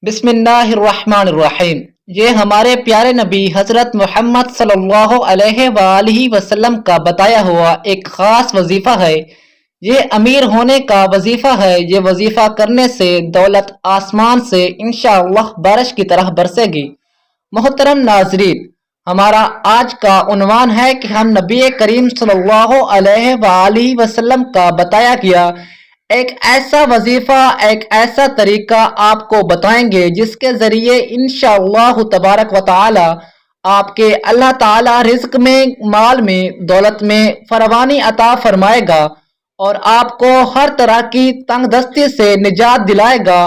بسم اللہ الرحمن الرحیم۔ یہ ہمارے پیارے نبی حضرت محمد صلی اللہ علیہ وآلہ وسلم کا بتایا ہوا ایک خاص وظیفہ ہے۔ یہ امیر ہونے کا وظیفہ ہے۔ یہ وظیفہ کرنے سے دولت آسمان سے انشاءاللہ بارش کی طرح برسے گی۔ محترم ناظرین، ہمارا آج کا عنوان ہے کہ ہم نبی کریم صلی اللہ علیہ وآلہ وسلم کا بتایا گیا ایک ایسا وظیفہ، ایک ایسا طریقہ آپ کو بتائیں گے جس کے ذریعے انشاءاللہ تبارک و تعالی آپ کے اللہ تعالی رزق میں، مال میں، دولت میں فراوانی عطا فرمائے گا اور آپ کو ہر طرح کی تنگ دستی سے نجات دلائے گا۔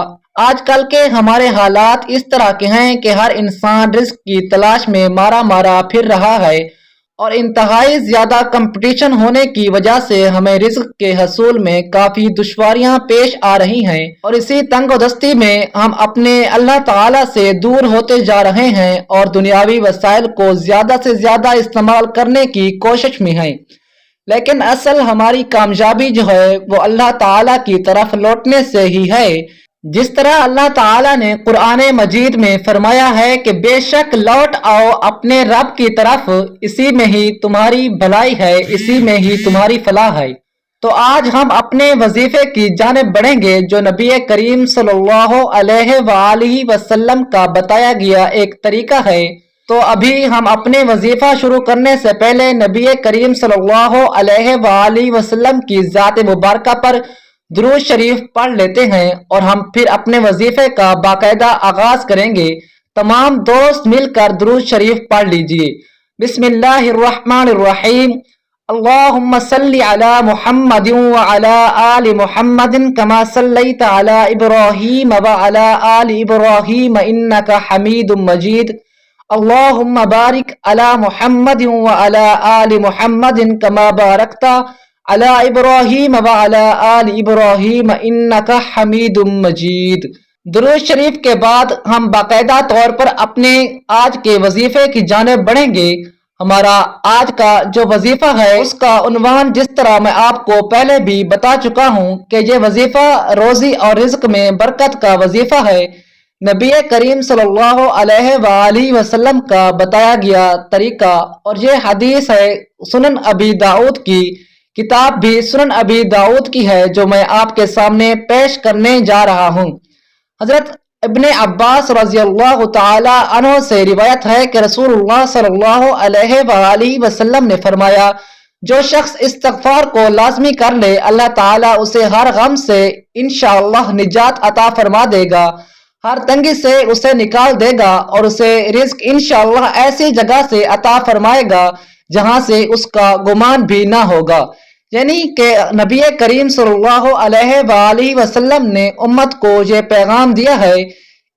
آج کل کے ہمارے حالات اس طرح کے ہیں کہ ہر انسان رزق کی تلاش میں مارا مارا پھر رہا ہے اور انتہائی زیادہ کمپٹیشن ہونے کی وجہ سے ہمیں رزق کے حصول میں کافی دشواریاں پیش آ رہی ہیں، اور اسی تنگ و دستی میں ہم اپنے اللہ تعالی سے دور ہوتے جا رہے ہیں اور دنیاوی وسائل کو زیادہ سے زیادہ استعمال کرنے کی کوشش میں ہیں۔ لیکن اصل ہماری کامیابی جو ہے وہ اللہ تعالی کی طرف لوٹنے سے ہی ہے۔ جس طرح اللہ تعالیٰ نے قرآن مجید میں فرمایا ہے کہ بے شک لوٹ آؤ اپنے رب کی طرف، اسی میں ہی تمہاری بھلائی ہے، اسی میں ہی تمہاری فلاح ہے۔ تو آج ہم اپنے وظیفے کی جانب بڑھیں گے جو نبی کریم صلی اللہ علیہ وآلہ وسلم کا بتایا گیا ایک طریقہ ہے۔ تو ابھی ہم اپنے وظیفہ شروع کرنے سے پہلے نبی کریم صلی اللہ علیہ وآلہ وسلم کی ذات مبارکہ پر درود شریف پڑھ لیتے ہیں اور ہم پھر اپنے وظیفے کا باقاعدہ آغاز کریں گے۔ تمام دوست مل کر درود شریف پڑھ لیجئے۔ بسم اللہ الرحمن الرحیم۔ اللہم صلی علی محمد وعلی آل محمد کما صلیت علی ابراہیم وعلی آل ابراہیم انکا حمید مجید۔ اللہم بارک علی محمد وعلی آل محمد کما بارکتا علی ابراہیم وعلی آل ابراہیم انکا حمید مجید۔ درود شریف کے بعد ہم باقاعدہ طور پر اپنے آج کے وظیفے کی جانب بڑھیں گے۔ ہمارا آج کا جو وظیفہ ہے اس کا عنوان جس طرح میں آپ کو پہلے بھی بتا چکا ہوں کہ یہ وظیفہ روزی اور رزق میں برکت کا وظیفہ ہے۔ نبی کریم صلی اللہ علیہ وآلہ وسلم کا بتایا گیا طریقہ، اور یہ حدیث ہے سنن ابی داؤد کی، کتاب بھی سنن ابی داؤد کی ہے جو میں آپ کے سامنے پیش کرنے جا رہا ہوں۔ حضرت ابن عباس رضی اللہ تعالی عنہ سے روایت ہے کہ رسول اللہ صلی اللہ علیہ وآلہ وسلم نے فرمایا، جو شخص استغفار کو لازمی کر لے اللہ تعالی اسے ہر غم سے انشاءاللہ نجات عطا فرما دے گا، ہر تنگی سے اسے نکال دے گا اور اسے رزق انشاءاللہ ایسی جگہ سے عطا فرمائے گا جہاں سے اس کا گمان بھی نہ ہوگا۔ یعنی کہ نبی کریم صلی اللہ علیہ وآلہ وسلم نے امت کو یہ پیغام دیا ہے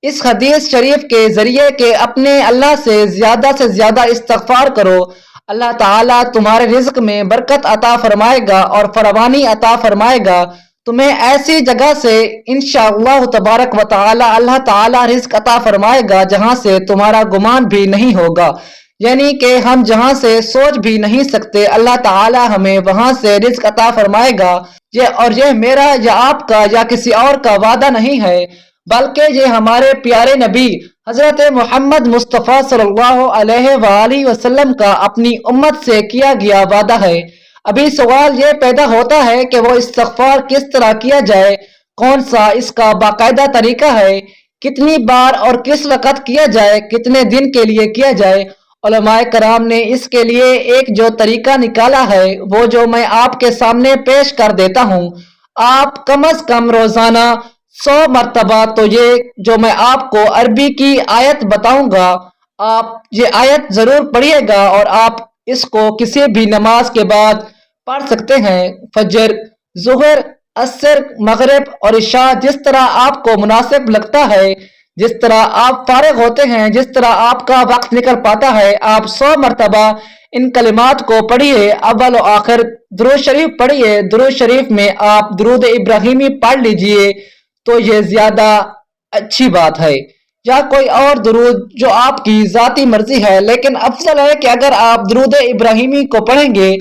اس حدیث شریف کے ذریعے کہ اپنے اللہ سے زیادہ استغفار کرو، اللہ تعالیٰ تمہارے رزق میں برکت عطا فرمائے گا اور فراوانی عطا فرمائے گا، تمہیں ایسی جگہ سے انشاءاللہ تبارک و تعالی اللہ تعالیٰ رزق عطا فرمائے گا جہاں سے تمہارا گمان بھی نہیں ہوگا۔ یعنی کہ ہم جہاں سے سوچ بھی نہیں سکتے اللہ تعالی ہمیں وہاں سے رزق عطا فرمائے گا۔ یہ میرا یا آپ کا یا کسی اور کا وعدہ نہیں ہے، بلکہ یہ ہمارے پیارے نبی حضرت محمد مصطفیٰ صلی اللہ علیہ وآلہ وسلم کا اپنی امت سے کیا گیا وعدہ ہے۔ ابھی سوال یہ پیدا ہوتا ہے کہ وہ استغفار کس طرح کیا جائے، کون سا اس کا باقاعدہ طریقہ ہے، کتنی بار اور کس وقت کیا جائے، کتنے دن کے لیے کیا جائے۔ علماء کرام نے اس کے لیے ایک جو طریقہ نکالا ہے وہ جو میں آپ کے سامنے پیش کر دیتا ہوں۔ آپ کم از کم روزانہ 100 مرتبہ تو یہ جو میں آپ کو عربی کی آیت بتاؤں گا آپ یہ آیت ضرور پڑھیے گا، اور آپ اس کو کسی بھی نماز کے بعد پڑھ سکتے ہیں، فجر، ظہر، عصر، مغرب اور عشاء، جس طرح آپ کو مناسب لگتا ہے، جس طرح آپ فارغ ہوتے ہیں، جس طرح آپ کا وقت نکل پاتا ہے، آپ 100 مرتبہ ان کلمات کو پڑھیے۔ اول و آخر درود شریف پڑھیے۔ درود شریف میں آپ درود ابراہیمی پڑھ لیجئے تو یہ زیادہ اچھی بات ہے، یا کوئی اور درود جو آپ کی ذاتی مرضی ہے، لیکن افضل ہے کہ اگر آپ درود ابراہیمی کو پڑھیں گے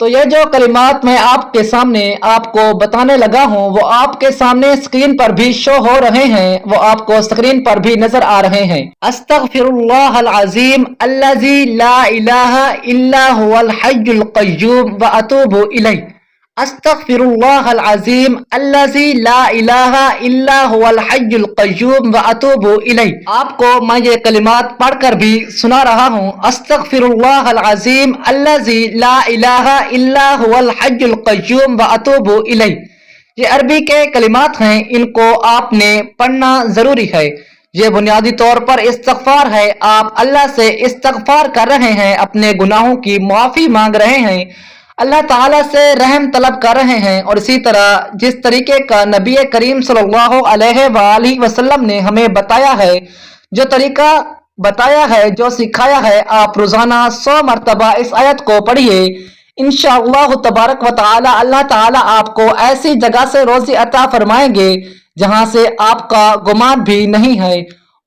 تو یہ جو کلمات میں آپ کے سامنے آپ کو بتانے لگا ہوں وہ آپ کے سامنے اسکرین پر بھی شو ہو رہے ہیں، وہ آپ کو اسکرین پر بھی نظر آ رہے ہیں۔ استغفر اللہ العظیم الذی لا الہ الا هو الحی القیوم واتوب الیہ۔ استغفر اللہ العظیم الذی لا الہ الا هو الحی القیوم واتوب الیہ۔ آپ کو میں یہ کلمات پڑھ کر بھی سنا رہا ہوں۔ استغفر اللہ العظیم الذی لا الہ الا هو الحی القیوم واتوب الیہ۔ یہ عربی کے کلمات ہیں، ان کو آپ نے پڑھنا ضروری ہے۔ یہ بنیادی طور پر استغفار ہے، آپ اللہ سے استغفار کر رہے ہیں، اپنے گناہوں کی معافی مانگ رہے ہیں، اللہ تعالیٰ سے رحم طلب کر رہے ہیں، اور اسی طرح جس طریقے کا نبی کریم صلی اللہ علیہ وآلہ وسلم نے ہمیں بتایا ہے، جو طریقہ بتایا ہے، جو سکھایا ہے، آپ روزانہ 100 مرتبہ اس آیت کو پڑھیے۔ انشاءاللہ تبارک و تعالی اللہ تعالیٰ آپ کو ایسی جگہ سے روزی عطا فرمائیں گے جہاں سے آپ کا گمان بھی نہیں ہے،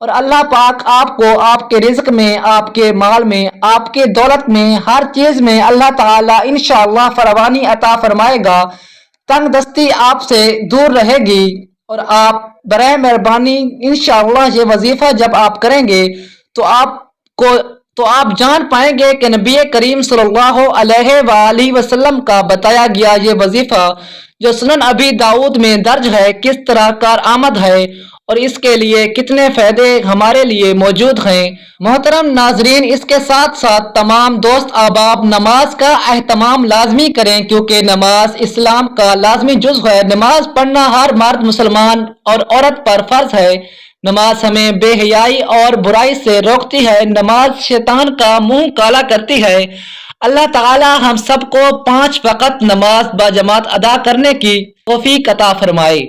اور اللہ پاک آپ کو آپ کے رزق میں، آپ کے مال میں، آپ کے دولت میں، ہر چیز میں اللہ تعالیٰ انشاءاللہ فراوانی عطا فرمائے گا۔ تنگ دستی آپ سے دور رہے گی، اور آپ برائے مہربانی انشاءاللہ یہ وظیفہ جب آپ کریں گے تو آپ جان پائیں گے کہ نبی کریم صلی اللہ علیہ وآلہ وسلم کا بتایا گیا یہ وظیفہ جو سنن ابی داؤد میں درج ہے کس طرح کارآمد ہے، اور اس کے لیے کتنے فائدے ہمارے لیے موجود ہیں۔ محترم ناظرین، اس کے ساتھ ساتھ تمام دوست احباب نماز کا اہتمام لازمی کریں، کیونکہ نماز اسلام کا لازمی جزو ہے۔ نماز پڑھنا ہر مرد مسلمان اور عورت پر فرض ہے۔ نماز ہمیں بے حیائی اور برائی سے روکتی ہے، نماز شیطان کا منہ کالا کرتی ہے۔ اللہ تعالی ہم سب کو 5 وقت نماز باجماعت ادا کرنے کی توفیق عطا فرمائے،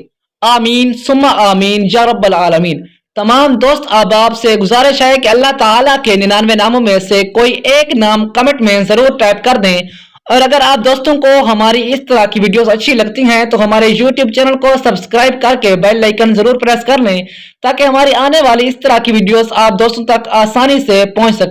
آمین ثم آمین یا رب العالمین۔ تمام دوست احباب سے گزارش ہے کہ اللہ تعالیٰ کے 99 ناموں میں سے کوئی ایک نام کمنٹ میں ضرور ٹائپ کر دیں، اور اگر آپ دوستوں کو ہماری اس طرح کی ویڈیوز اچھی لگتی ہیں تو ہمارے YouTube چینل کو سبسکرائب کر کے بیل آئیکن ضرور پریس کر لیں، تاکہ ہماری آنے والی اس طرح کی ویڈیوز آپ دوستوں تک آسانی سے پہنچ سکیں۔